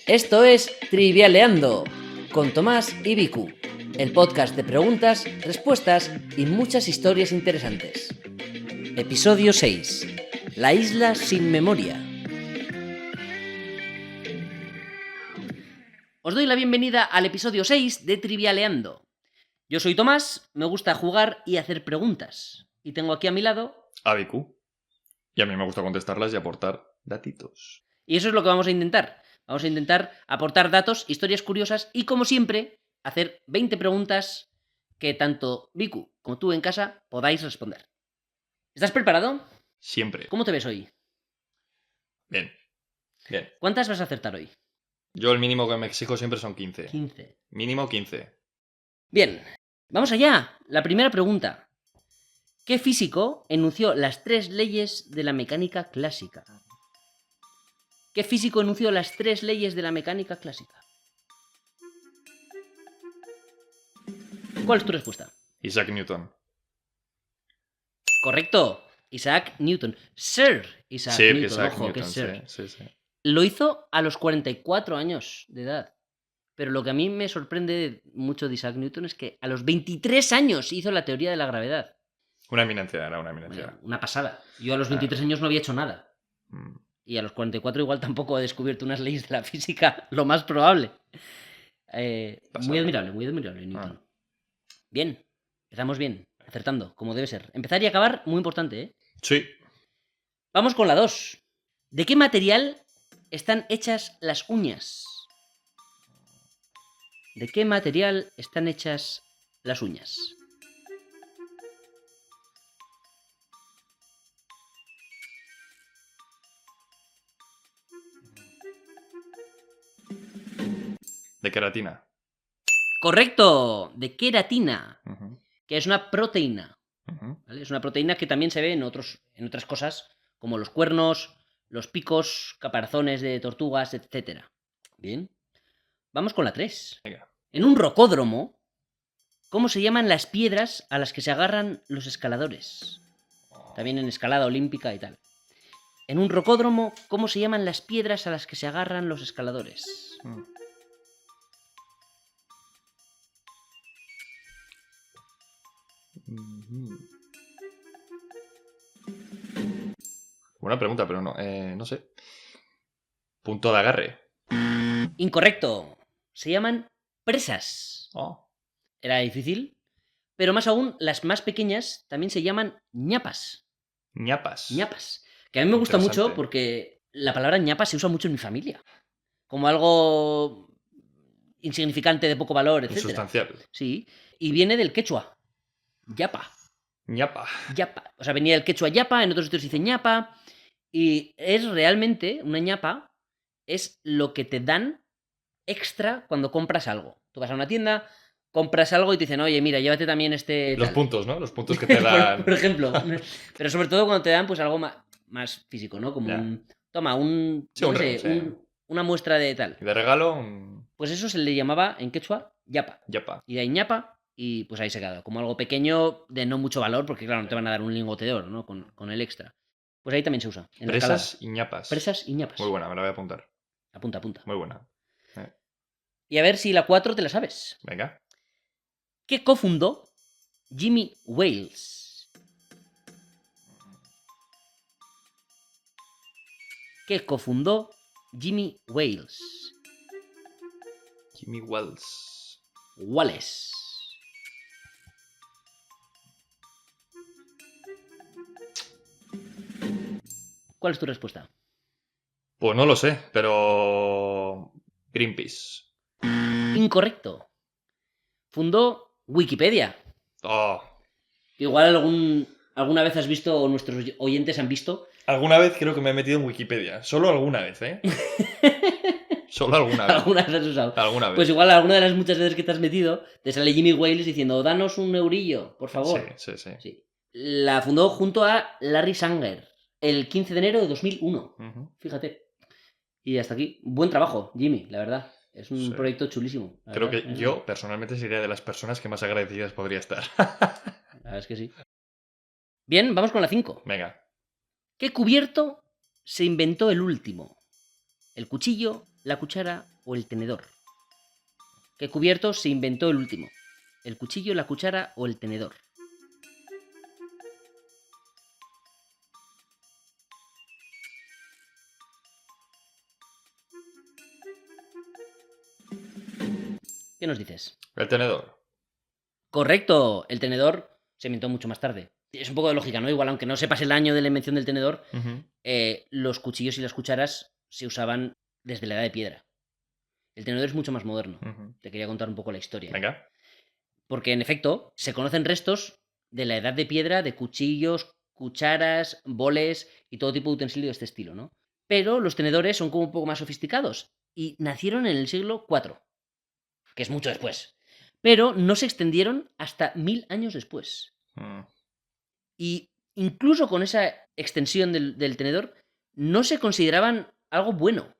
Esto es Trivialeando con Tomás y Vicu, el podcast de preguntas, respuestas y muchas historias interesantes. Episodio 6. La isla sin memoria. Os doy la bienvenida al episodio 6 de Trivialeando. Yo soy Tomás, me gusta jugar y hacer preguntas. Y tengo aquí a mi lado... a Vicu. Y a mí me gusta contestarlas y aportar datitos. Y eso es lo que vamos a intentar. Vamos a intentar aportar datos, historias curiosas y, como siempre, hacer 20 preguntas que tanto Vicu como tú en casa podáis responder. ¿Estás preparado? Siempre. ¿Cómo te ves hoy? Bien. Bien. ¿Cuántas vas a acertar hoy? Yo el mínimo que me exijo siempre son 15. 15. Mínimo 15. Bien. Vamos allá. La primera pregunta. ¿Qué físico enunció las 3 leyes de la mecánica clásica? ¿Qué físico enunció las 3 leyes de la mecánica clásica? ¿Cuál es tu respuesta? Isaac Newton. Correcto. Isaac Newton. Sir Isaac Sir Newton. Isaac Ojo, Newton, que es Sir. sí. Lo hizo a los 44 años de edad. Pero lo que a mí me sorprende mucho de Isaac Newton es que a los 23 años hizo la teoría de la gravedad. Una eminencia, era una eminencia. Bueno, una pasada. Yo a los 23 años no había hecho nada. Y a los 44 igual tampoco he descubierto unas leyes de la física, lo más probable. Muy admirable Newton. Bien, empezamos bien, acertando, como debe ser. Empezar y acabar, muy importante, ¿eh? Sí. Vamos con la 2. ¿De qué material están hechas las uñas? ¿De qué material están hechas las uñas? De queratina. Correcto, de queratina, Uh-huh. que es una proteína. Uh-huh. ¿Vale? Es una proteína que también se ve en otras cosas, como los cuernos, los picos, caparazones de tortugas, etc. Bien. Vamos con la 3. Venga. En un rocódromo, ¿cómo se llaman las piedras a las que se agarran los escaladores? También en escalada olímpica y tal. En un rocódromo, ¿cómo se llaman las piedras a las que se agarran los escaladores? Buena pregunta, pero no sé. Punto de agarre. Incorrecto. Se llaman presas. Oh. Era difícil. Pero más aún, las más pequeñas también se llaman ñapas. Ñapas. Ñapas. Que a mí me gusta mucho porque la palabra ñapa se usa mucho en mi familia. Como algo insignificante, de poco valor, etc. Insustancial. Sí. Y viene del quechua. Yapa. Ñapa. Yapa. O sea, venía del quechua yapa, en otros sitios se dice ñapa. Y es realmente, una ñapa, es lo que te dan extra cuando compras algo. Tú vas a una tienda, compras algo y te dicen, oye, mira, llévate también este... Los tal. puntos, ¿no? Los puntos que te dan. por ejemplo. Pero sobre todo cuando te dan pues algo más físico, ¿no? Como un... Toma, Sí, una muestra de tal. Y de regalo, Pues eso se le llamaba en quechua yapa. Yapa. Y de ahí ñapa y pues ahí se queda. Como algo pequeño de no mucho valor, porque claro, no te van a dar un lingote de oro, ¿no? Con el extra. Pues ahí también se usa. En Presas y ñapas. Presas y ñapas. Muy buena, me la voy a apuntar. Apunta. Muy buena. Y a ver si la 4 te la sabes. Venga. ¿Qué cofundó Jimmy Wales? ¿Qué cofundó Jimmy Wales? Jimmy Wells. Wallace. ¿Cuál es tu respuesta? Pues no lo sé, pero... Greenpeace. Incorrecto. Fundó Wikipedia. Oh. Igual alguna vez has visto, o nuestros oyentes han visto. Alguna vez creo que me he metido en Wikipedia. Solo alguna vez, ¿eh? Solo alguna vez. ¿Alguna vez has usado? Alguna vez. Pues igual alguna de las muchas veces que te has metido, te sale Jimmy Wales diciendo, danos un eurillo, por favor. Sí. La fundó junto a Larry Sanger el 15 de enero de 2001. Fíjate. Y hasta aquí. Buen trabajo, Jimmy, la verdad. Es un proyecto chulísimo. Creo que yo, personalmente, sería de las personas que más agradecidas podría estar. La verdad es que sí. Bien, vamos con la 5. Venga. ¿Qué cubierto se inventó el último? ¿El cuchillo, la cuchara o el tenedor? ¿Qué cubierto se inventó el último? ¿El cuchillo, la cuchara o el tenedor? ¿Qué nos dices? El tenedor. Correcto, el tenedor se inventó mucho más tarde. Es un poco de lógica, ¿no? Igual, aunque no sepas el año de la invención del tenedor, los cuchillos y las cucharas se usaban desde la edad de piedra. El tenedor es mucho más moderno. Te quería contar un poco la historia. Venga. Porque, en efecto, se conocen restos de la edad de piedra de cuchillos, cucharas, boles y todo tipo de utensilio de este estilo, ¿no? Pero los tenedores son como un poco más sofisticados y nacieron en el siglo IV, que es mucho después. Pero no se extendieron hasta 1000 años después. Y incluso con esa extensión del tenedor, no se consideraban algo bueno.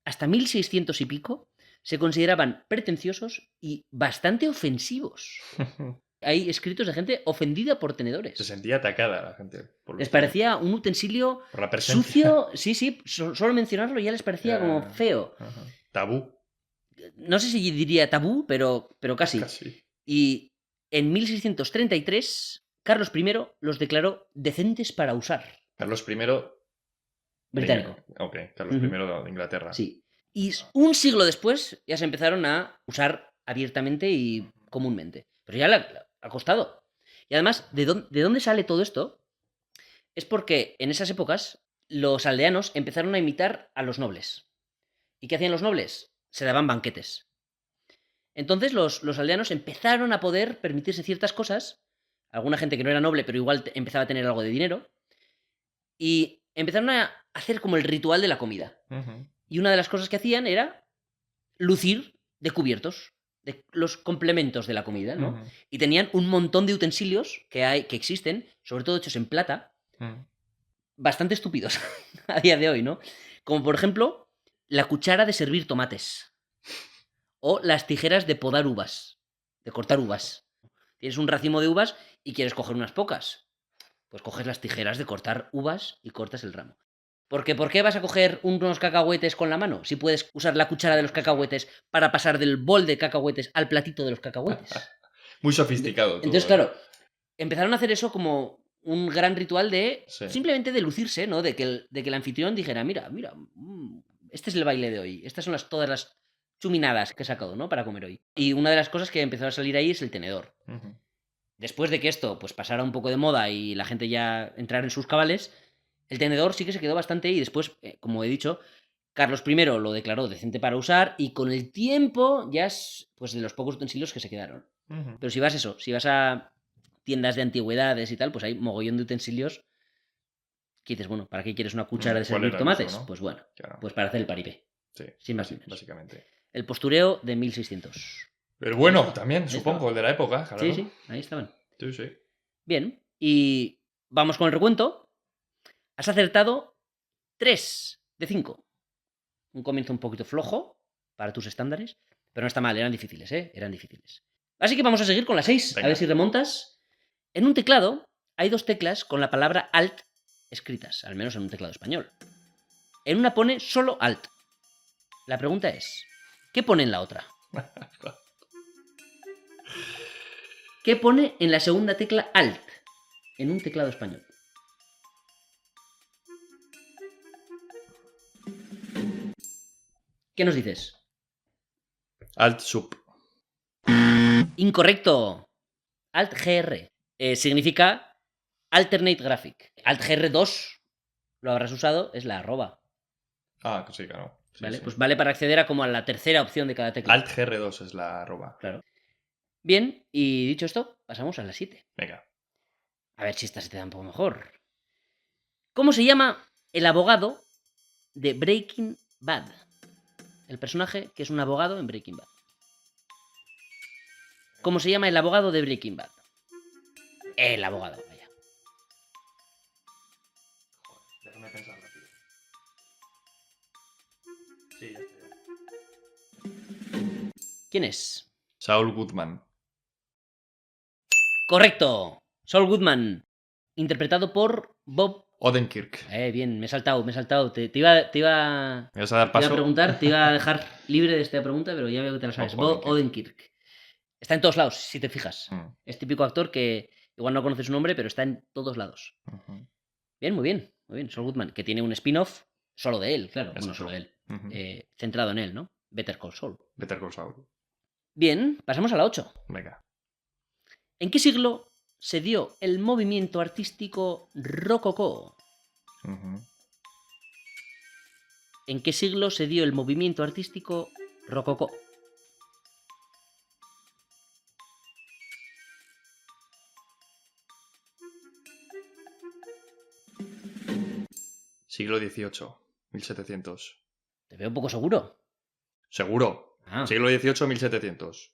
Hasta 1600 y pico se consideraban pretenciosos y bastante ofensivos. Hay escritos de gente ofendida por tenedores. Se sentía atacada la gente. Les parecía un utensilio por la presencia. sucio. Sí, solo mencionarlo ya les parecía como feo. Tabú. No sé si diría tabú, pero casi. Y en 1633, Carlos I los declaró decentes para usar. Carlos I... Británico. Ok, Carlos I de Inglaterra. Sí. Y un siglo después ya se empezaron a usar abiertamente y comúnmente. Pero ya le ha costado. Y además, ¿de dónde sale todo esto? Es porque en esas épocas los aldeanos empezaron a imitar a los nobles. ¿Y qué hacían los nobles? Se daban banquetes. Entonces los aldeanos empezaron a poder permitirse ciertas cosas, alguna gente que no era noble, pero igual empezaba a tener algo de dinero, y empezaron a hacer como el ritual de la comida. Y una de las cosas que hacían era lucir de cubiertos, de los complementos de la comida, ¿no? Y tenían un montón de utensilios que existen, sobre todo hechos en plata, bastante estúpidos a día de hoy, ¿no? Como por ejemplo, la cuchara de servir tomates. O las tijeras de podar uvas, de cortar uvas. Tienes un racimo de uvas y quieres coger unas pocas. Pues coges las tijeras de cortar uvas y cortas el ramo. Porque ¿por qué vas a coger unos cacahuetes con la mano si puedes usar la cuchara de los cacahuetes para pasar del bol de cacahuetes al platito de los cacahuetes? Muy sofisticado. Entonces, claro, empezaron a hacer eso como un gran ritual de simplemente de lucirse, ¿no? De que el anfitrión dijera, mira, este es el baile de hoy, estas son todas las chuminadas que he sacado, ¿no? Para comer hoy. Y una de las cosas que empezó a salir ahí es el tenedor. Después de que esto pues pasara un poco de moda y la gente ya entrara en sus cabales, el tenedor sí que se quedó bastante y después, como he dicho, Carlos I lo declaró decente para usar y con el tiempo ya es pues de los pocos utensilios que se quedaron. Pero si vas a tiendas de antigüedades y tal, pues hay mogollón de utensilios que dices, bueno, ¿para qué quieres una cuchara de servir tomates? ¿No? Pues bueno, pues para hacer el paripé. Sí, sin más básicamente. El postureo de 1600. Pero bueno, también, supongo, el de la época. Claro. Sí, ahí estaban. Sí. Bien, y vamos con el recuento. Has acertado 3 de 5. Un comienzo un poquito flojo para tus estándares, pero no está mal, eran difíciles, Eran difíciles. Así que vamos a seguir con las 6, a ver si remontas. En un teclado hay 2 teclas con la palabra Alt escritas, al menos en un teclado español. En una pone solo Alt. La pregunta es, ¿qué pone en la otra? ¿Qué pone en la segunda tecla Alt en un teclado español? ¿Qué nos dices? Alt Sub. Incorrecto. Alt GR. Significa Alternate Graphic. Alt GR2 lo habrás usado, es la arroba. Ah, sí, claro. ¿Vale? Pues vale para acceder a como a la tercera opción de cada tecla. Alt GR2 es la arroba. Claro. Bien, y dicho esto, pasamos a la 7. Venga. A ver si esta se te da un poco mejor. ¿Cómo se llama el abogado de Breaking Bad? El personaje que es un abogado en Breaking Bad. ¿Cómo se llama el abogado de Breaking Bad? El abogado, vaya. Joder, déjame pensar rápido. Sí, ya está. ¿Quién es? Saul Goodman. Correcto. Saul Goodman. Interpretado por Bob Odenkirk. Bien, me he saltado. Te iba ¿Me vas a dar a paso? preguntar, te iba a dejar libre de esta pregunta, pero ya veo que te la sabes. Bo Odenkirk. Está en todos lados, si te fijas. Es típico actor que igual no conoces su nombre, pero está en todos lados. Bien, muy bien. Saul Goodman, que tiene un spin-off solo de él, claro. Bueno, solo de él. Centrado en él, ¿no? Better Call Saul. Better Call Saul. Bien, pasamos a la 8. Venga. ¿En qué siglo se dio el movimiento artístico rococó? ¿En qué siglo se dio el movimiento artístico rococó? Siglo XVIII, 1700. Te veo un poco seguro. Seguro. Siglo XVIII, 1700.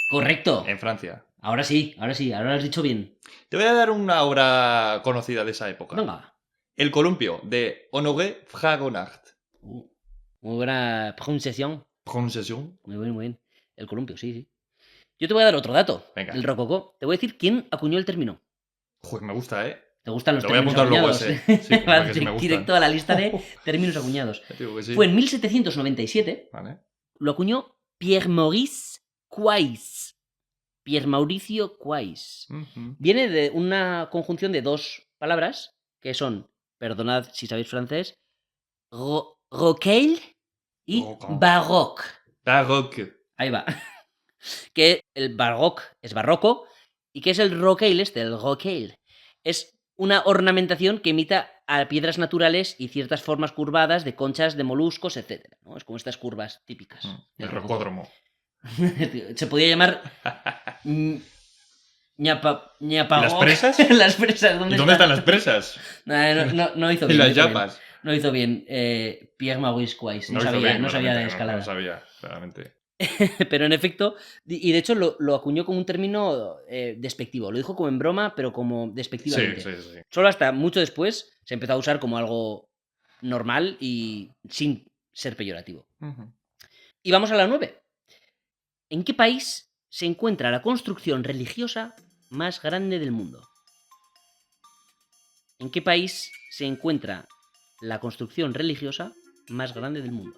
Correcto. En Francia. Ahora sí, ahora lo has dicho bien. Te voy a dar una obra conocida de esa época. Venga. El columpio, de Honoré Fragonard. Muy buena pronunciación. Pronunciación. Muy bien. El columpio, sí. Yo te voy a dar otro dato. Venga. El rococó. Te voy a decir quién acuñó el término. Joder, me gusta, ¿eh? ¿Te gustan los Lo voy a términos apuntar luego acuñados? ese. Sí, porque sí me gustan. Directo a la lista de términos acuñados. Ya te digo que sí. Fue en 1797. Vale. Lo acuñó Pierre Maurice Quois. Pierre Mauricio Quois. Viene de una conjunción de dos palabras que son, perdonad si sabéis francés, rocaille y baroque. Baroque. Ahí va. Que el baroque es barroco y que es el rocaille, el rocaille. Es una ornamentación que imita a piedras naturales y ciertas formas curvadas de conchas de moluscos, etc. ¿no? Es como estas curvas típicas. El rocódromo. Se podía llamar ñapa. ¿Y las presas? Las presas, ¿Y dónde están las presas? No hizo ¿Y bien. las yapas? No hizo bien. Pierre Maurice Quois. No sabía de escalada. No sabía, claramente. Pero en efecto, y de hecho lo acuñó como un término despectivo. Lo dijo como en broma, pero como despectivamente. Sí. Solo hasta mucho después se empezó a usar como algo normal y sin ser peyorativo. Y vamos a la 9. ¿En qué país se encuentra la construcción religiosa más grande del mundo? ¿En qué país se encuentra la construcción religiosa más grande del mundo?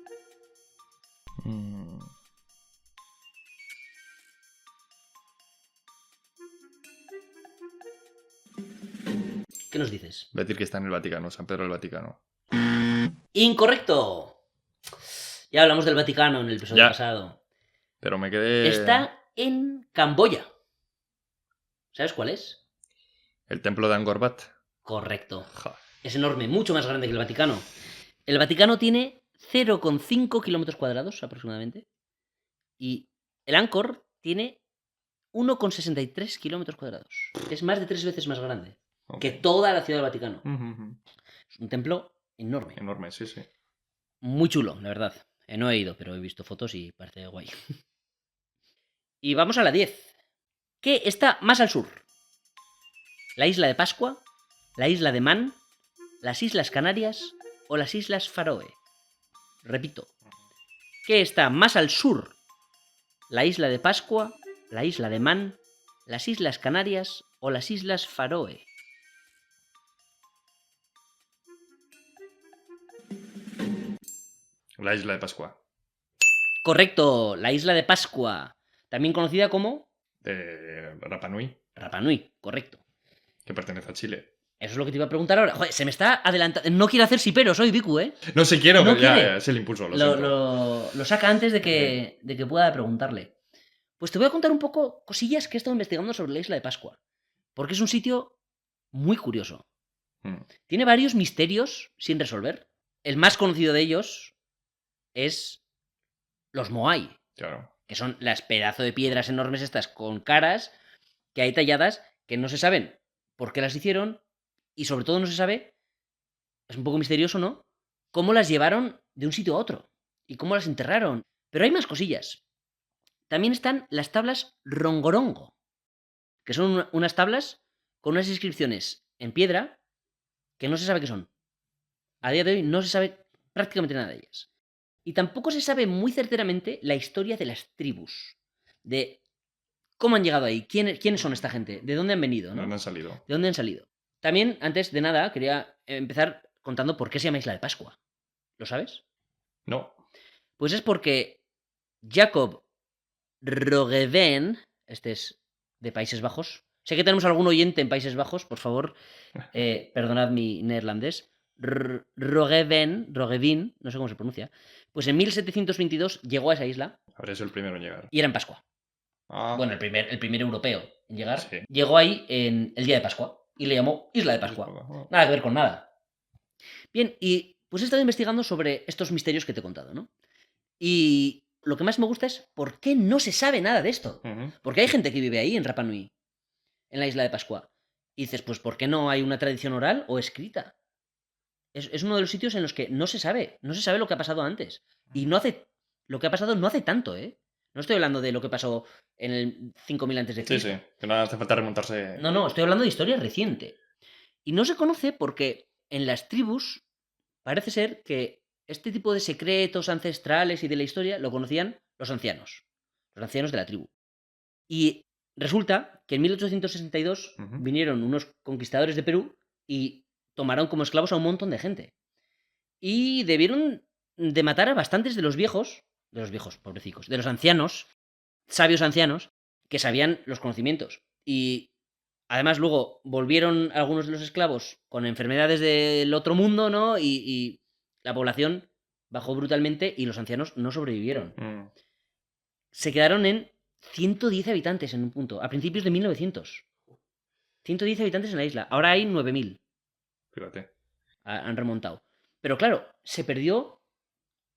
¿Qué nos dices? Voy a decir que está en el Vaticano, San Pedro del Vaticano. ¡Incorrecto! Ya hablamos del Vaticano en el episodio pasado. Pero me quedé... Está en Camboya. ¿Sabes cuál es? El templo de Angkor Wat. Correcto. Es enorme, mucho más grande que el Vaticano. El Vaticano tiene 0,5 kilómetros cuadrados aproximadamente. Y el Angkor tiene 1,63 kilómetros cuadrados. Es más de 3 veces más grande que toda la ciudad del Vaticano. Es un templo enorme. Enorme, sí. Muy chulo, la verdad. No he ido, pero he visto fotos y parece guay. Y vamos a la 10. ¿Qué está más al sur? ¿La isla de Pascua? ¿La isla de Man? ¿Las Islas Canarias? ¿O las Islas Faroe? Repito. ¿Qué está más al sur? ¿La isla de Pascua? ¿La isla de Man? ¿Las Islas Canarias? ¿O las Islas Faroe? La isla de Pascua. Correcto, la isla de Pascua. También conocida como... De Rapa Nui. Rapa Nui, correcto. Que pertenece a Chile. Eso es lo que te iba a preguntar ahora. Joder, se me está adelantando. No quiero hacer siperos hoy, Vicu, ¿eh? No sé, quiero, no pero ya es el impulso. Lo saca antes de que pueda preguntarle. Pues te voy a contar un poco cosillas que he estado investigando sobre la isla de Pascua. Porque es un sitio muy curioso. Tiene varios misterios sin resolver. El más conocido de ellos es los Moai. Claro. Que son las pedazos de piedras enormes estas con caras que hay talladas que no se saben por qué las hicieron y sobre todo no se sabe, es un poco misterioso, ¿no? Cómo las llevaron de un sitio a otro y cómo las enterraron. Pero hay más cosillas. También están las tablas Rongorongo, que son unas tablas con unas inscripciones en piedra que no se sabe qué son. A día de hoy no se sabe prácticamente nada de ellas. Y tampoco se sabe muy certeramente la historia de las tribus. De cómo han llegado ahí, quiénes son esta gente, de dónde han venido, ¿no? ¿De dónde han salido? ¿De dónde han salido? También, antes de nada, quería empezar contando por qué se llama Isla de Pascua. ¿Lo sabes? No. Pues es porque Jacob Roggeveen, este es de Países Bajos. Sé que tenemos algún oyente en Países Bajos, por favor, perdonad mi neerlandés. Roggeveen, no sé cómo se pronuncia. Pues en 1722 llegó a esa isla Habría sido el primero en llegar. y era en Pascua. Ah, Bueno, el primer europeo en llegar. sí. Llegó ahí en el día de Pascua y le llamó Isla de Pascua. Nada que ver con nada. Bien, y pues he estado investigando sobre estos misterios que te he contado, ¿no? Y lo que más me gusta es por qué no se sabe nada de esto. Porque hay gente que vive ahí, en Rapa Nui, en la isla de Pascua. Y dices, pues ¿por qué no hay una tradición oral o escrita? Es uno de los sitios en los que no se sabe lo que ha pasado antes. Y lo que ha pasado no hace tanto, ¿eh? No estoy hablando de lo que pasó en el 5000 antes de Sí, Cristo. sí, que no hace falta remontarse. No, estoy hablando de historia reciente. Y no se conoce porque en las tribus parece ser que este tipo de secretos ancestrales y de la historia lo conocían los ancianos de la tribu. Y resulta que en 1862 vinieron unos conquistadores de Perú y tomaron como esclavos a un montón de gente. Y debieron de matar a bastantes de los viejos, pobrecicos, de los ancianos, sabios ancianos, que sabían los conocimientos. Y además luego volvieron algunos de los esclavos con enfermedades del otro mundo, ¿no? Y la población bajó brutalmente y los ancianos no sobrevivieron. Se quedaron en 110 habitantes en un punto, a principios de 1900. 110 habitantes en la isla. Ahora hay 9000. Fíjate. Han remontado. Pero claro, se perdió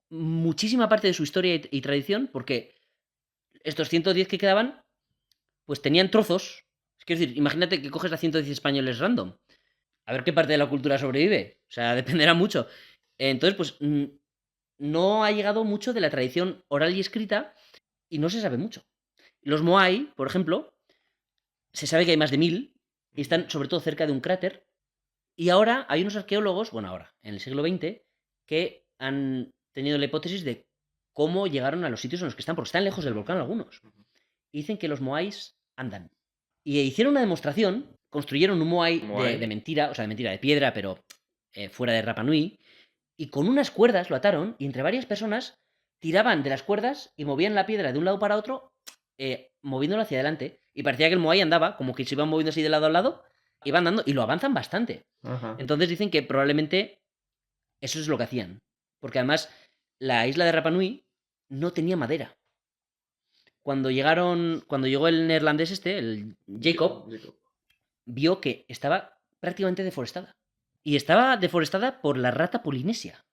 muchísima parte de su historia y tradición porque estos 110 que quedaban, pues tenían trozos. Es decir, imagínate que coges a 110 españoles random. A ver qué parte de la cultura sobrevive. O sea, dependerá mucho. Entonces, pues no ha llegado mucho de la tradición oral y escrita y no se sabe mucho. Los Moai, por ejemplo, se sabe que hay más de 1000 y están sobre todo cerca de un cráter. Y ahora hay unos arqueólogos, bueno, ahora, en el siglo XX, que han tenido la hipótesis de cómo llegaron a los sitios en los que están, porque están lejos del volcán algunos. Y dicen que los Moais andan. Y hicieron una demostración, construyeron un Moai de mentira, o sea, de mentira, de piedra, pero fuera de Rapa Nui, y con unas cuerdas lo ataron, y entre varias personas tiraban de las cuerdas y movían la piedra de un lado para otro, moviéndolo hacia adelante. Y parecía que el Moai andaba, como que se iban moviendo así de lado a lado, iban andando, y lo avanzan bastante. Entonces dicen que probablemente eso es lo que hacían. Porque además la isla de Rapa Nui no tenía madera. Cuando llegó el neerlandés este, el Jacob, vio que estaba prácticamente deforestada. Y estaba deforestada por la rata polinesia.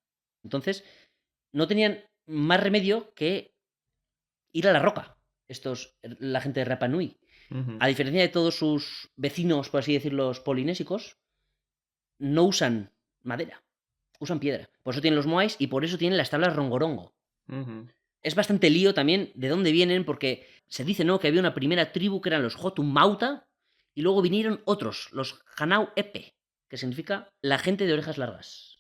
Entonces, no tenían más remedio que ir a la roca, la gente de Rapa Nui. A diferencia de todos sus vecinos, por así decirlo, los polinésicos, no usan madera, usan piedra. Por eso tienen los moais y por eso tienen las tablas rongorongo. Es bastante lío también de dónde vienen, porque se dice, ¿no?, que había una primera tribu que eran los Hotum Mauta, y luego vinieron otros, los Hanau Epe, que significa la gente de orejas largas.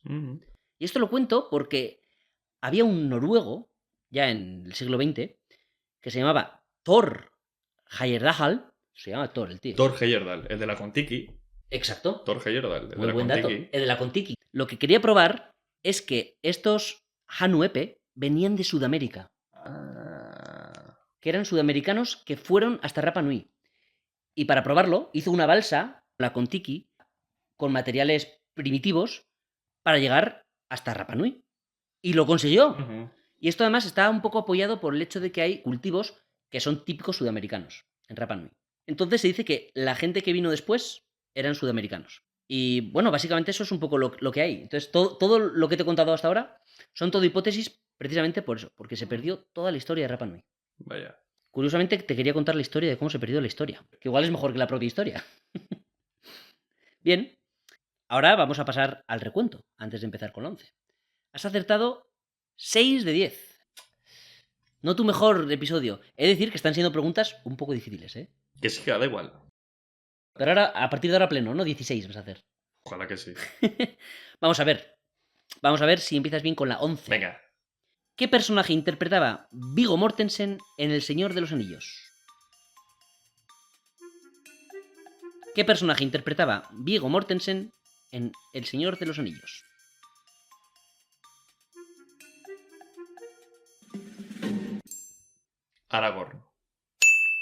Y esto lo cuento porque había un noruego, ya en el siglo XX, que se llamaba Thor Heyerdahl. Se llama Thor, el tío. Thor Heyerdahl, el de la Contiki. Exacto. Thor Heyerdahl, el Muy de la buen Contiki. dato. El de la Contiki. Lo que quería probar es que estos Hanuepe venían de Sudamérica. Que eran sudamericanos que fueron hasta Rapa Nui. Y para probarlo, hizo una balsa, la Contiki, con materiales primitivos para llegar hasta Rapa Nui. Y lo consiguió. Y esto además está un poco apoyado por el hecho de que hay cultivos que son típicos sudamericanos en Rapa Nui. Entonces se dice que la gente que vino después eran sudamericanos. Y bueno, básicamente eso es un poco lo que hay. Entonces todo lo que te he contado hasta ahora son todo hipótesis precisamente por eso, porque se perdió toda la historia de Rapa Nui. Vaya. Curiosamente te quería contar la historia de cómo se perdió la historia, que igual es mejor que la propia historia. Bien, ahora vamos a pasar al recuento, antes de empezar con la 11. Has acertado 6 de 10. No tu mejor episodio. He de decir que están siendo preguntas un poco difíciles, ¿eh? Que sí, que da igual. Pero ahora, a partir de ahora pleno, ¿no? 16 vas a hacer. Ojalá que sí. Vamos a ver. Vamos a ver si empiezas bien con la 11. Venga. ¿Qué personaje interpretaba Viggo Mortensen en El Señor de los Anillos? ¿Qué personaje interpretaba Viggo Mortensen en El Señor de los Anillos? Aragorn.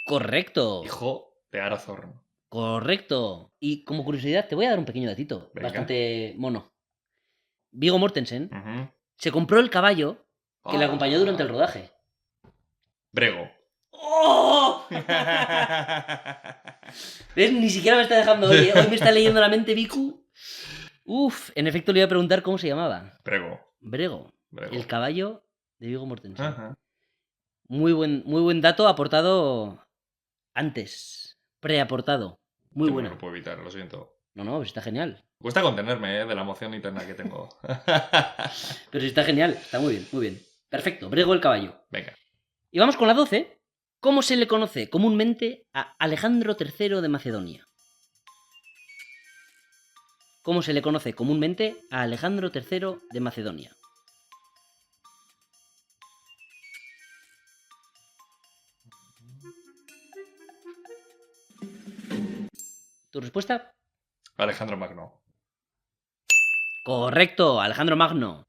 Correcto. Hijo de Arathorn. Correcto. Y como curiosidad, te voy a dar un pequeño datito. Venga. Bastante mono. Viggo Mortensen Ujú. se compró el caballo que le Ah. acompañó durante el rodaje. Brego. ¡Oh! ¿Ves? Ni siquiera me está dejando hoy. ¿Eh? Hoy me está leyendo la mente Viku. Uf, en efecto le iba a preguntar cómo se llamaba. Brego. Brego. Brego. El caballo de Viggo Mortensen. Ajá. Muy buen dato aportado antes. Preaportado. Muy Que no bueno. lo puedo evitar, lo siento. No, pues está genial. Cuesta contenerme, de la emoción interna que tengo. Pero sí está genial. Está muy bien, muy bien. Perfecto. Brego el caballo. Venga. Y vamos con la 12. ¿Cómo se le conoce comúnmente a Alejandro III de Macedonia? ¿Cómo se le conoce comúnmente a Alejandro III de Macedonia? ¿Tu respuesta? Alejandro Magno. Correcto, Alejandro Magno.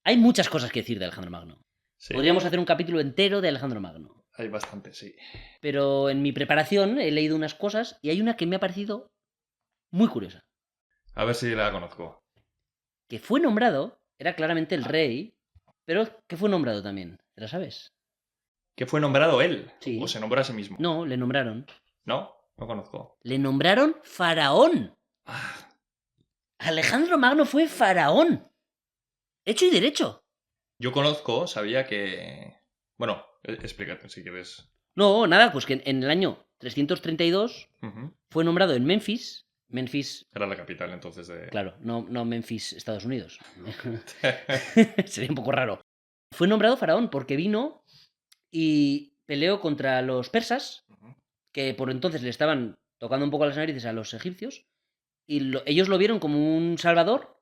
Hay muchas cosas que decir de Alejandro Magno. Sí. Podríamos hacer un capítulo entero de Alejandro Magno. Hay bastante, sí. Pero en mi preparación he leído unas cosas y hay una que me ha parecido muy curiosa. A ver si la conozco. Que fue nombrado, era claramente el rey, pero que fue nombrado también. ¿Te la sabes? ¿Que fue nombrado él? Sí. ¿O se nombró a sí mismo? No, le nombraron. No, no conozco. Le nombraron faraón. Ah, Alejandro Magno fue faraón. Hecho y derecho. yo conozco, sabía que... Bueno, explícate si quieres. No, nada, pues que en el año 332 Ujú. fue nombrado en Memphis. Memphis, Era la capital entonces de... claro, no Memphis, Estados Unidos. Sería un poco raro. Fue nombrado faraón porque vino y peleó contra los persas, Ujú. que por entonces le estaban tocando un poco las narices a los egipcios, y ellos lo vieron como un salvador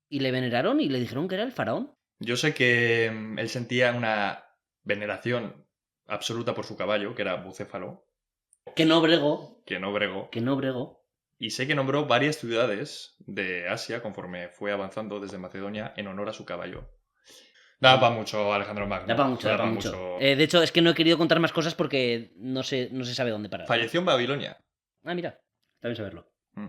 y le veneraron y le dijeron que era el faraón. Yo sé que él sentía una veneración absoluta por su caballo, que era Bucéfalo, Que no bregó, que no bregó. que no bregó. Y sé que nombró varias ciudades de Asia conforme fue avanzando desde Macedonia en honor a su caballo. Da para mucho, Alejandro Magno. Da para mucho, da pa' para mucho. De hecho, es que no he querido contar más cosas porque no se sabe dónde parar. Falleció en Babilonia. Ah, mira, está bien saberlo. Mm.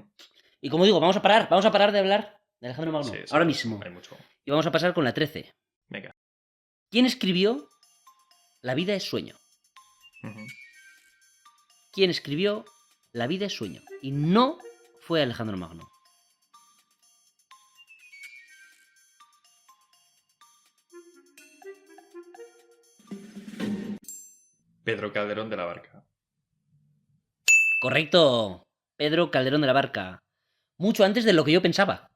Y como digo, vamos a parar de hablar de Alejandro Magno. Sí, Ahora mismo. Hay mucho. Y vamos a pasar con la 13. Venga. ¿Quién escribió La vida es sueño? Ujú. ¿Quién escribió La vida es sueño? Y no fue Alejandro Magno. Pedro Calderón de la Barca. Correcto. Pedro Calderón de la Barca. Mucho antes de lo que yo pensaba.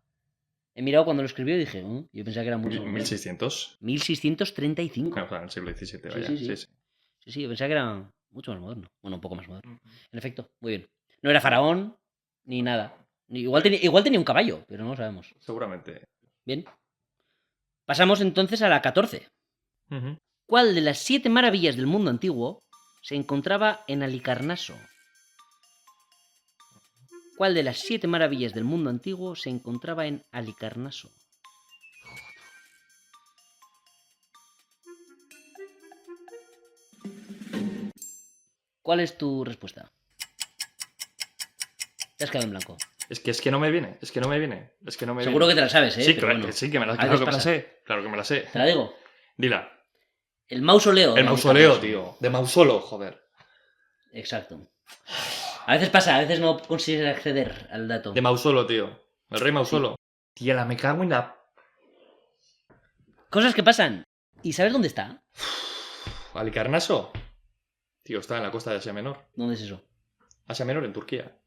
He mirado cuando lo escribió y dije, yo pensaba que era mucho. 1600. 1635. No, o sea, en el siglo XVII, vaya. Sí. Sí, yo pensaba que era mucho más moderno. Bueno, un poco más moderno. En efecto, muy bien. No era faraón ni nada. Igual tenía un caballo, pero no lo sabemos. Seguramente. Bien. Pasamos entonces a la 14. Ujú. ¿Cuál de las 7 maravillas del mundo antiguo se encontraba en Halicarnaso? ¿Cuál de las 7 maravillas del mundo antiguo se encontraba en Halicarnaso? ¿Cuál es tu respuesta? Te has quedado en blanco. Es que no me viene. Es que no me viene. Seguro que te la sabes, ¿eh? Sí, Pero claro, bueno, que sí, que me la, a claro veces que me la pasa. sé. Claro que me la sé. Te la digo. Dila. El mausoleo. El de mausoleo, Halicarnaso. tío. De Mausolo, joder. Exacto. A veces pasa, a veces no consigues acceder al dato. De Mausolo, tío. El rey Mausolo. Tía, la me cago en la... Cosas que pasan. ¿Y sabes dónde está? ¿Halicarnaso? Tío, está en la costa de Asia Menor. ¿Dónde es eso? Asia Menor en Turquía.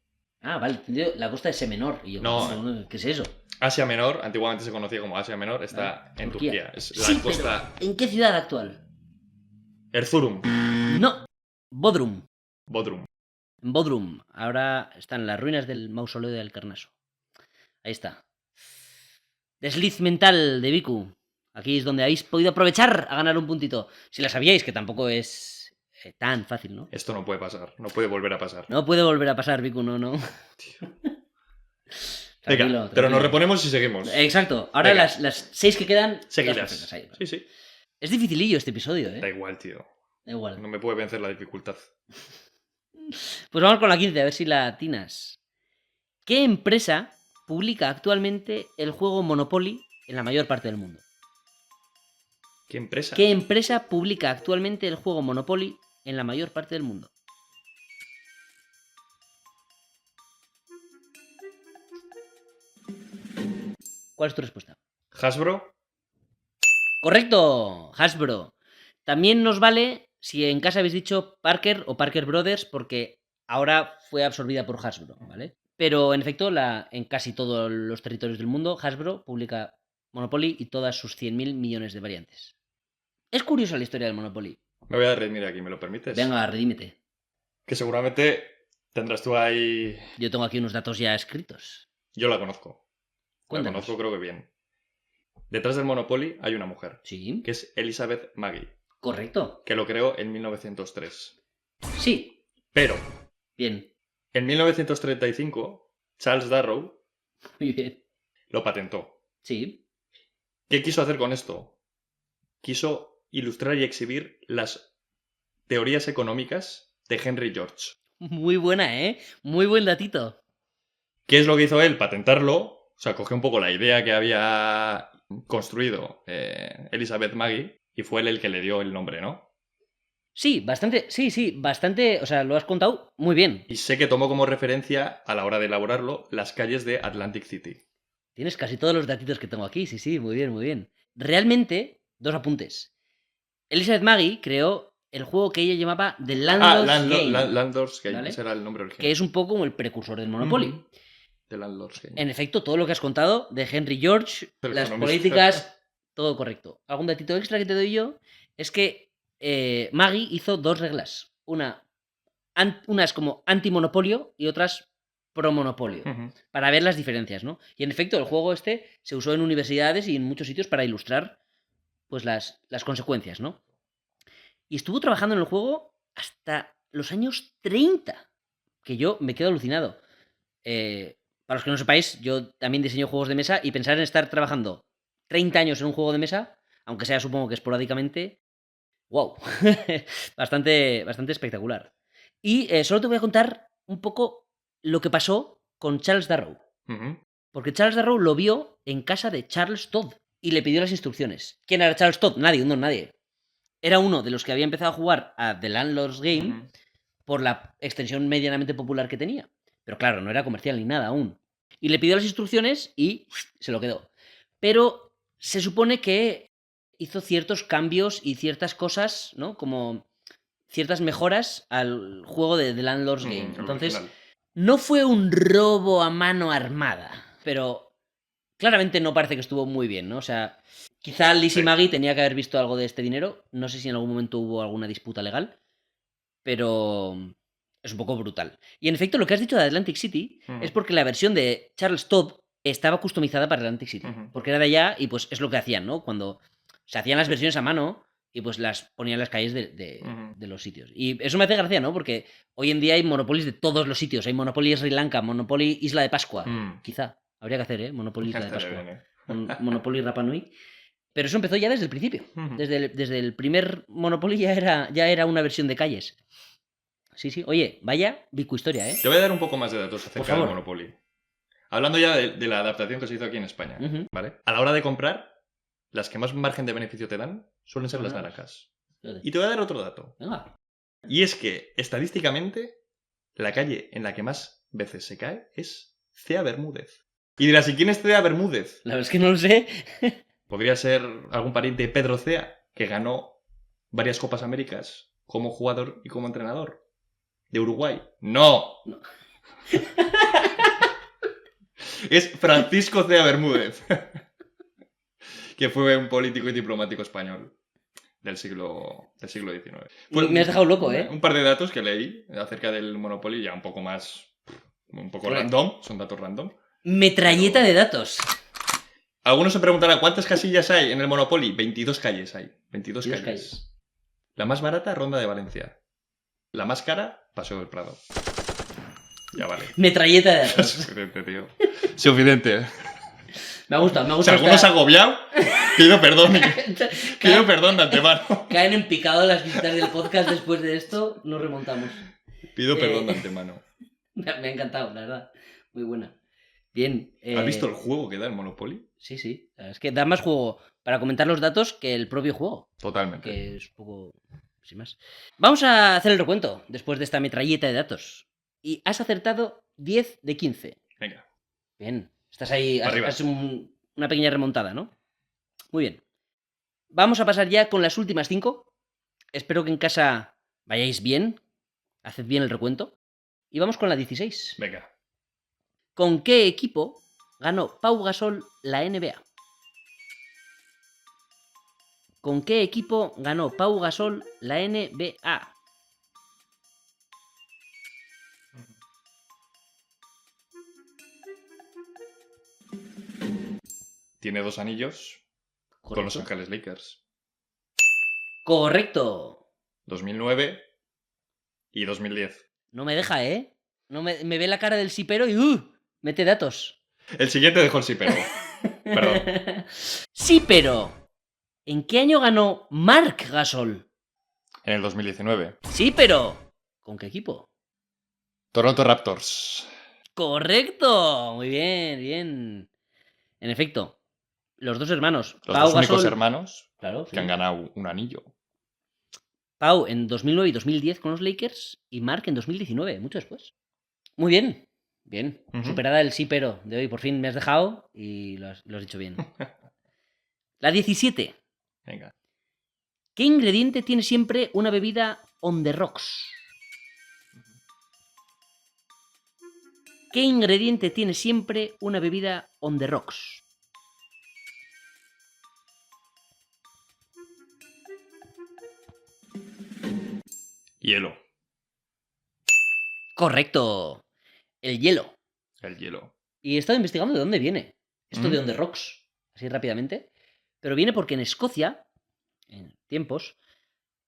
Ah, vale, entendido. La costa de Semenor. Y yo, No. ¿qué es eso? Asia Menor, antiguamente se conocía como Asia Menor, está en Turquía. Es la Sí, costa... pero ¿en qué ciudad actual? Erzurum. No. Bodrum. Bodrum. En Bodrum. Ahora están las ruinas del mausoleo de Halicarnaso. Ahí está. Desliz mental de Viku. Aquí es donde habéis podido aprovechar a ganar un puntito. Si la sabíais, que tampoco es Tan fácil, ¿no? Esto no puede pasar, no puede volver a pasar. No puede volver a pasar, Vicu, no. Venga, pero nos reponemos y seguimos. Exacto. Ahora las 6 que quedan... Seguidas. Ahí, Sí, sí. Es dificilillo este episodio, ¿eh? Da igual, tío. Da igual. No me puede vencer la dificultad. Pues vamos con la 15, a ver si la atinas. ¿Qué empresa publica actualmente el juego Monopoly en la mayor parte del mundo? ¿Qué empresa? ¿Qué empresa publica actualmente el juego Monopoly en la mayor parte del mundo? ¿Cuál es tu respuesta? ¿Hasbro? ¡Correcto! Hasbro. También nos vale si en casa habéis dicho Parker o Parker Brothers, porque ahora fue absorbida por Hasbro, ¿vale? Pero en efecto, en casi todos los territorios del mundo, Hasbro publica Monopoly y todas sus 100.000 millones de variantes. Es curiosa la historia del Monopoly. Me voy a redimir aquí, ¿me lo permites? Venga, redímete. Que seguramente tendrás tú ahí... Yo tengo aquí unos datos ya escritos. Yo la conozco. Cuéntanos. La conozco creo que bien. Detrás del Monopoly hay una mujer. Sí. Que es Elizabeth Maggie. Correcto. Que lo creó en 1903. Sí. Pero... Bien. En 1935, Charles Darrow Muy bien. lo patentó. Sí. ¿Qué quiso hacer con esto? Quiso ilustrar y exhibir las teorías económicas de Henry George. Muy buena, ¿eh? Muy buen datito. ¿Qué es lo que hizo él? Patentarlo. O sea, cogió un poco la idea que había construido Elizabeth Maggie y fue él el que le dio el nombre, ¿no? Sí, bastante, bastante, o sea, lo has contado muy bien. Y sé que tomó como referencia, a la hora de elaborarlo, las calles de Atlantic City. Tienes casi todos los datitos que tengo aquí, sí, muy bien, muy bien. Realmente, 2 apuntes. Elizabeth Maggie creó el juego que ella llamaba The Landlord's Game. Landlord's Game, ¿vale? Ese era el nombre original. Que es un poco como el precursor del Monopoly. The Landlord's Game. En efecto, todo lo que has contado de Henry George, las políticas, todo correcto. Algún datito extra que te doy yo es que Maggie hizo 2 reglas. Unas como antimonopolio y otras pro-monopolio. Para ver las diferencias, ¿no? Y en efecto, el juego este se usó en universidades y en muchos sitios para ilustrar pues las consecuencias, ¿no? Y estuvo trabajando en el juego hasta los años 30, que yo me quedo alucinado. Para los que no sepáis, yo también diseño juegos de mesa y pensar en estar trabajando 30 años en un juego de mesa, aunque sea supongo que esporádicamente, wow, bastante espectacular. Y solo te voy a contar un poco lo que pasó con Charles Darrow. Porque Charles Darrow lo vio en casa de Charles Todd y le pidió las instrucciones. ¿Quién era Charles Todd? Nadie. Era uno de los que había empezado a jugar a The Landlord's Game por la extensión medianamente popular que tenía. Pero claro, no era comercial ni nada aún. Y le pidió las instrucciones y se lo quedó. Pero se supone que hizo ciertos cambios y ciertas cosas, ¿no? Como ciertas mejoras al juego de The Landlord's Game. Entonces, no fue un robo a mano armada, pero claramente no parece que estuvo muy bien, ¿no? O sea, quizá Lizzie Maggie tenía que haber visto algo de este dinero. No sé si en algún momento hubo alguna disputa legal, pero es un poco brutal. Y en efecto, lo que has dicho de Atlantic City es porque la versión de Charles Todd estaba customizada para Atlantic City. Porque era de allá y pues es lo que hacían, ¿no? Cuando se hacían las versiones a mano y pues las ponían en las calles de los sitios. Y eso me hace gracia, ¿no? Porque hoy en día hay Monopolies de todos los sitios. Hay Monopoly Sri Lanka, Monopoly Isla de Pascua. Quizá. Habría que hacer, ¿eh? Monopoly Isla de Pascua. Monopoly Rapa Nui. Pero eso empezó ya desde el principio. Desde el primer Monopoly ya era una versión de calles. Sí. Oye, vaya Vicu historia, ¿eh? Te voy a dar un poco más de datos acerca del Monopoly. Hablando ya de la adaptación que se hizo aquí en España, ¿vale? A la hora de comprar, las que más margen de beneficio te dan suelen ser las naranjas. Y te voy a dar otro dato. Venga. Y es que, estadísticamente, la calle en la que más veces se cae es Cea Bermúdez. Y dirás, ¿y quién es Cea Bermúdez? La verdad es que no lo sé. Podría ser algún pariente de Pedro Cea, que ganó varias Copas Américas como jugador y como entrenador. ¿De Uruguay? ¡No! Es Francisco Cea Bermúdez, que fue un político y diplomático español del siglo XIX. Me has dejado loco, ¿eh? Un par de datos que leí acerca del Monopoly, ya un poco random, son datos random. Metralleta de datos. Algunos se preguntarán, ¿cuántas casillas hay en el Monopoly? 22 calles hay. 22 calles. La más barata, Ronda de Valencia. La más cara, Paseo del Prado. Ya vale. Metralleta de datos. Suficiente, tío. Suficiente. Me gusta. Si alguno se ha agobiado, pido perdón. Pido perdón de antemano. Caen en picado las visitas del podcast después de esto, nos remontamos. Pido perdón de antemano. Me ha encantado, la verdad. Muy buena. Bien. ¿Has visto el juego que da el Monopoly? Sí. Es que da más juego para comentar los datos que el propio juego. Totalmente. Que es un poco... sin más. Vamos a hacer el recuento después de esta metralleta de datos. Y has acertado 10 de 15. Venga. Bien. Estás ahí, Arriba. has una pequeña remontada, ¿no? Muy bien. Vamos a pasar ya con las últimas 5. Espero que en casa vayáis bien. Haced bien el recuento. Y vamos con la 16. Venga. ¿Con qué equipo ganó Pau Gasol la NBA? ¿Con qué equipo ganó Pau Gasol la NBA? Tiene 2 anillos. ¿Correcto? Con Los Ángeles Lakers. ¡Correcto! 2009 y 2010. No me deja, ¿eh? No me ve la cara del sipero y mete datos. El siguiente dejó el sí, pero... Perdón. Sí, pero ¿en qué año ganó Marc Gasol? En el 2019. Sí, pero ¿con qué equipo? Toronto Raptors. ¡Correcto! Muy bien. En efecto, los dos hermanos. Los Pau dos únicos Gasol, hermanos claro, que han ganado un anillo. Pau en 2009 y 2010 con los Lakers y Marc en 2019, mucho después. Muy bien. Bien. Superada el sí, pero de hoy. Por fin me has dejado y lo has dicho bien. La 17. Venga. ¿Qué ingrediente tiene siempre una bebida on the rocks? ¿Qué ingrediente tiene siempre una bebida on the rocks? Hielo. Correcto. El hielo. El hielo. Y he estado investigando de dónde viene esto de on the rocks, así rápidamente. Pero viene porque en Escocia, en tiempos,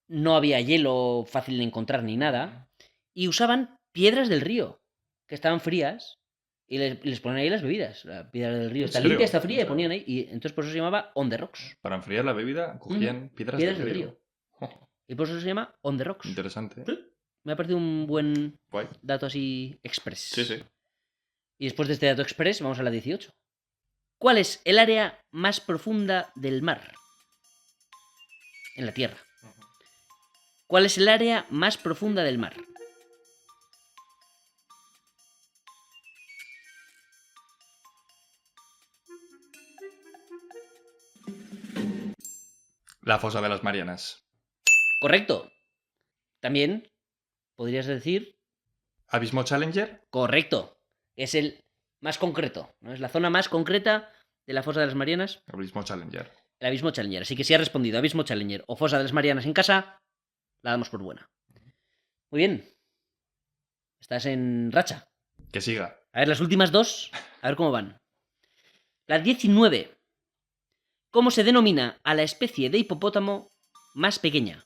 no había hielo fácil de encontrar ni nada, y usaban piedras del río, que estaban frías, y les ponían ahí las bebidas. La piedra del río está limpia, está fría, y ponían ahí, y entonces por eso se llamaba on the rocks. Para enfriar la bebida cogían piedras del río. Y por eso se llama on the rocks. Interesante. Me ha parecido un buen Guay. dato así express. Sí. Y después de este dato express, vamos a la 18. ¿Cuál es el área más profunda del mar? En la Tierra. ¿Cuál es el área más profunda del mar? La fosa de las Marianas. Correcto. También podrías decir... ¿Abismo Challenger? Correcto. Es el más concreto, ¿no? Es la zona más concreta de la fosa de las Marianas. Abismo Challenger. El Abismo Challenger. Así que si ha respondido Abismo Challenger o fosa de las Marianas en casa, la damos por buena. Muy bien. Estás en racha. Que siga. A ver, las últimas dos, a ver cómo van. La 19. ¿Cómo se denomina a la especie de hipopótamo más pequeña?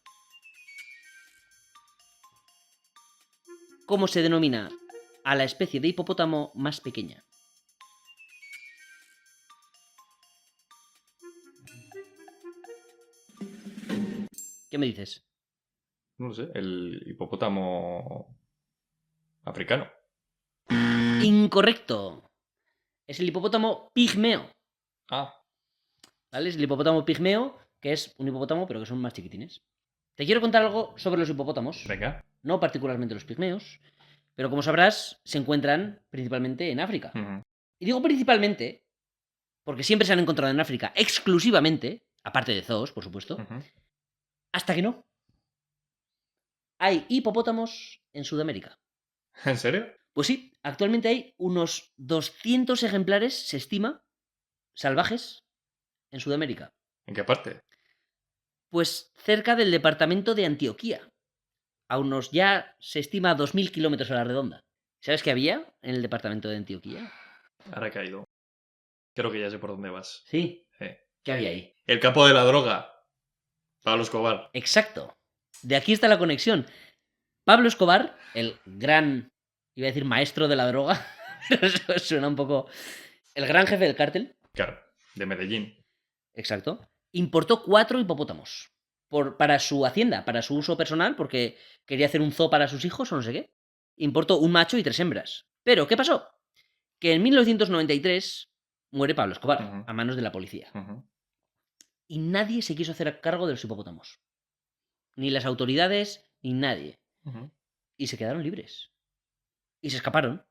¿Cómo se denomina a la especie de hipopótamo más pequeña? ¿Qué me dices? No lo sé. El hipopótamo africano. Incorrecto. Es el hipopótamo pigmeo. Ah. ¿Vale? Es el hipopótamo pigmeo, que es un hipopótamo, pero que son más chiquitines. Te quiero contar algo sobre los hipopótamos. Venga. No particularmente los pigmeos, pero como sabrás, se encuentran principalmente en África. Y digo principalmente porque siempre se han encontrado en África exclusivamente, aparte de zoos, por supuesto, hasta que no. Hay hipopótamos en Sudamérica. ¿En serio? Pues sí, actualmente hay unos 200 ejemplares, se estima, salvajes en Sudamérica. ¿En qué parte? Pues cerca del departamento de Antioquía. A unos ya se estima 2.000 kilómetros a la redonda. ¿Sabes qué había en el departamento de Antioquía? Ahora he caído. Creo que ya sé por dónde vas. Sí. ¿Qué había ahí? El campo de la droga. Pablo Escobar. Exacto. De aquí está la conexión. Pablo Escobar, el gran, iba a decir maestro de la droga, pero eso suena un poco... El gran jefe del cártel. Claro, de Medellín. Exacto. Importó 4 hipopótamos para su hacienda, para su uso personal, porque quería hacer un zoo para sus hijos o no sé qué. Importó un macho y 3 hembras. Pero, ¿qué pasó? Que en 1993 muere Pablo Escobar a manos de la policía. Y nadie se quiso hacer cargo de los hipopótamos. Ni las autoridades, ni nadie. Y se quedaron libres. Y se escaparon.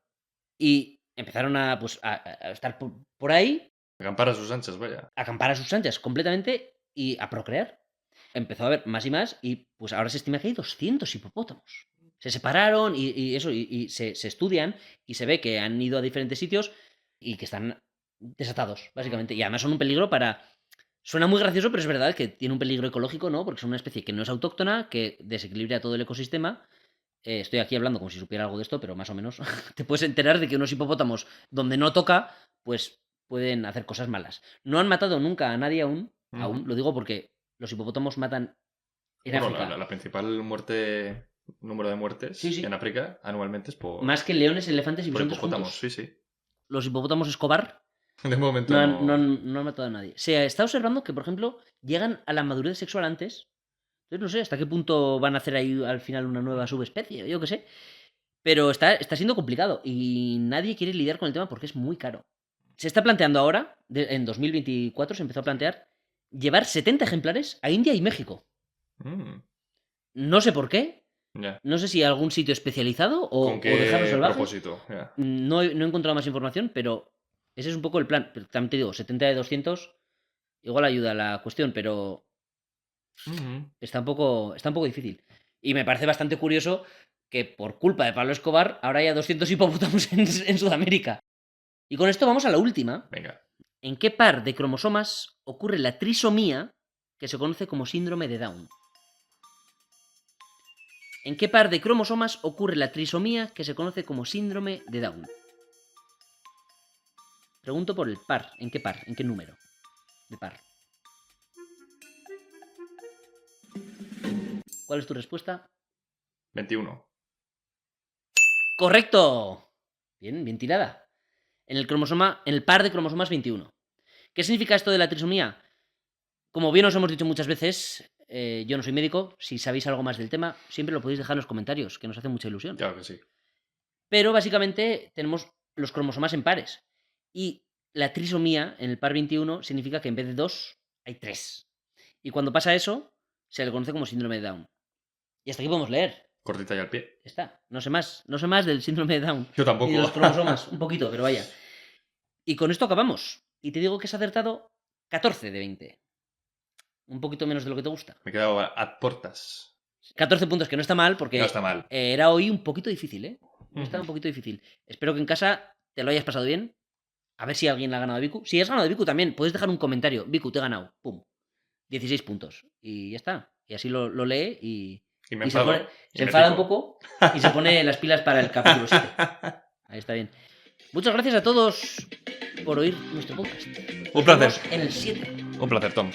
Y empezaron a estar por ahí. Acampar a sus anchas, vaya. Acampar a sus anchas completamente y a procrear. Empezó a haber más y más y pues ahora se estima que hay 200 hipopótamos. Se separaron y se estudian y se ve que han ido a diferentes sitios y que están desatados, básicamente. Y además son un peligro para... Suena muy gracioso, pero es verdad que tiene un peligro ecológico, ¿no? Porque son una especie que no es autóctona, que desequilibra todo el ecosistema. Estoy aquí hablando como si supiera algo de esto, pero más o menos te puedes enterar de que unos hipopótamos donde no toca, pues pueden hacer cosas malas. No han matado nunca a nadie aún, lo digo porque los hipopótamos matan en África. La principal número de muertes en África anualmente es por... Más que leones, elefantes y bisontes hipopótamos, sí. Los hipopótamos Escobar de momento no han matado a nadie. Se está observando que, por ejemplo, llegan a la madurez sexual antes. Entonces no sé hasta qué punto van a hacer ahí al final una nueva subespecie, yo qué sé. Pero está siendo complicado y nadie quiere lidiar con el tema porque es muy caro. Se está planteando ahora, en 2024 se empezó a plantear, llevar 70 ejemplares a India y México. No sé por qué. No sé si algún sitio especializado o dejarlos salvajes. Propósito? No he encontrado más información, pero ese es un poco el plan. Pero también te digo, 70 de 200 igual ayuda a la cuestión, pero está un poco difícil. Y me parece bastante curioso que por culpa de Pablo Escobar ahora haya 200 hipopótamos en Sudamérica. Y con esto vamos a la última. Venga. ¿En qué par de cromosomas ocurre la trisomía que se conoce como síndrome de Down? ¿En qué par de cromosomas ocurre la trisomía que se conoce como síndrome de Down? Pregunto por el par. ¿En qué par? ¿En qué número de par? ¿Cuál es tu respuesta? 21. ¡Correcto! Bien tirada. En el par de cromosomas 21. ¿Qué significa esto de la trisomía? Como bien os hemos dicho muchas veces, yo no soy médico. Si sabéis algo más del tema, siempre lo podéis dejar en los comentarios, que nos hace mucha ilusión. Claro que sí. Pero básicamente tenemos los cromosomas en pares. Y la trisomía en el par 21 significa que en vez de 2 hay 3. Y cuando pasa eso, se le conoce como síndrome de Down. Y hasta aquí podemos leer. Cortita y al pie. Está. No sé más del síndrome de Down. Yo tampoco. Y de los cromosomas, un poquito, pero vaya. Y con esto acabamos. Y te digo que has acertado 14 de 20. Un poquito menos de lo que te gusta. Me he quedado a portas. 14 puntos, que no está mal, porque no está mal. Era hoy un poquito difícil, ¿eh? Estaba un poquito difícil. Espero que en casa te lo hayas pasado bien. A ver si alguien la ha ganado a Vicu. Si has ganado a Vicu también, puedes dejar un comentario. Vicu, te he ganado. Pum. 16 puntos. Y ya está. Y así lo lee y se enfada un poco y se pone las pilas para el capítulo 7. Ahí está bien. Muchas gracias a todos por oír nuestro podcast. Un placer. Nos vemos en el 7. Un placer, Tom.